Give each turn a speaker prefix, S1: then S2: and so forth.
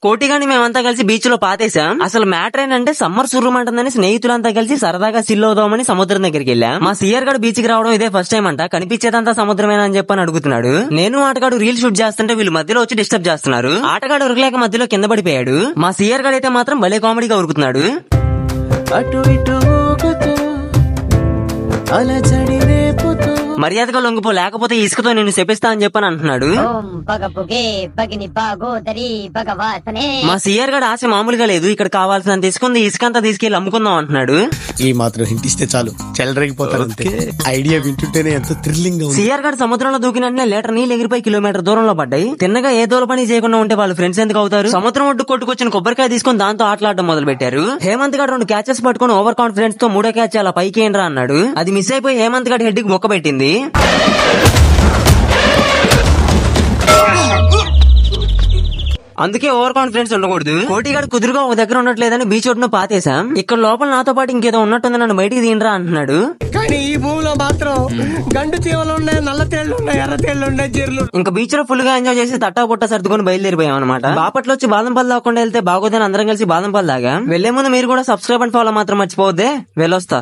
S1: కోటిగాని మేమంతా కలిసి బీచ్ లో పాతేశాం. అసలు మ్యాటర్ ఏంటంటే సమ్మర్ సుర్రమంటుందని స్నేహితులంతా కలిసి సరదాగా సిల్లవుదామని సముద్రం దగ్గరికి వెళ్ళాం. మా సిఆర్ గడు బీచ్ కి రావడం ఇదే ఫస్ట్ టైం అంట. కనిపించేదంతా సముద్రమేనా అని చెప్పని అడుగుతున్నాడు. నేను ఆటగాడు రీల్ షూట్ చేస్తుంటే వీళ్ళు మధ్యలో వచ్చి డిస్టర్బ్ చేస్తున్నారు. ఆటగాడు ఉరకలేక మధ్యలో కింద పడిపోయాడు. మా సిఆర్ గడు అయితే మాత్రం భలే కామెడీగా ఉరుకుతున్నాడు. అటు ఇటు మర్యాదగా లొంగిపో, లేకపోతే ఇసుకతో నేను శపిస్తా అని చెప్పని అంటున్నాడు. మా సిఆర్ గడు ఆశ మామూలుగా లేదు. ఇక్కడ కావాల్సినంత తీసుకుంది ఇసుకంతా తీసుకెళ్లి అమ్ముకుందాం అంటున్నాడు.
S2: ఈ మాత్రం హింట్ ఇస్తే చాలు చెలరేగిపోతారు. ఐడియా వింటుంటేనే ఎంతో థ్రిల్లింగ్.
S1: సిఆర్ గడు సముద్రంలో దూకినట్లే లీటర్ నీళ్ళు ఎగిరిపోయి కిలోమీటర్ దూరంలో పడ్డాయి. తిన్నగా ఏ దూల పని చేయకుండా ఉంటే వాళ్ళు ఫ్రెండ్స్ ఎందుకు అవుతారు? సముద్రం ఒడ్డు కొట్టుకొచ్చిన కొబ్బరికాయ తీసుకుని దాంతో ఆటలాడడం మొదలు పెట్టారు. హేమంత్ గడు 2 క్యాచెస్ పట్టుకుని ఓవర్ కాన్ఫిడెన్స్ తో 3వ క్యాచ్ అలా పైకి ఏంట్రా అన్నాడు. అది మిస్ అయిపోయి హేమంత్ గడి హెడ్ కి మొక్క పెట్టింది. అందుకే ఓవర్ కాన్ఫిడెన్స్ ఉండకూడదు. కోటిగాడు కుదురుగా ఒక దగ్గర ఉండట్లేదని బీచ్ ఒడ్డున పాతేశాం. ఇక్కడ లోపల నాతో పాటు ఇంకేదో ఉన్నట్టుంది, నన్ను బయటికి తీయండిరా అంటున్నాడు.
S2: కానీ ఈ భూమిలో మాత్రం గండు చీమలు ఉన్నాయి, నల్ల తేళ్లు ఉన్నాయి, ఎర్ర తేళ్లు ఉన్నాయి, జీర్లు.
S1: ఇంకా బీచ్ లో ఫుల్ గా ఎంజాయ్ చేసి తట్టా పుట్ట సర్దుకొని బయలుదేరిపోయాం అనమాట. బాపట్లో వచ్చి బాదం పళ్ళు తాగకుండా వెళ్తే బాగోదని అందరం కలిసి బాదం పళ్ళు తాగాం. వెళ్లే ముందు మీరు కూడా సబ్స్క్రైబ్ అండ్ ఫాలో మాత్రం మర్చిపోవద్దే. వెళ్ళొస్తా.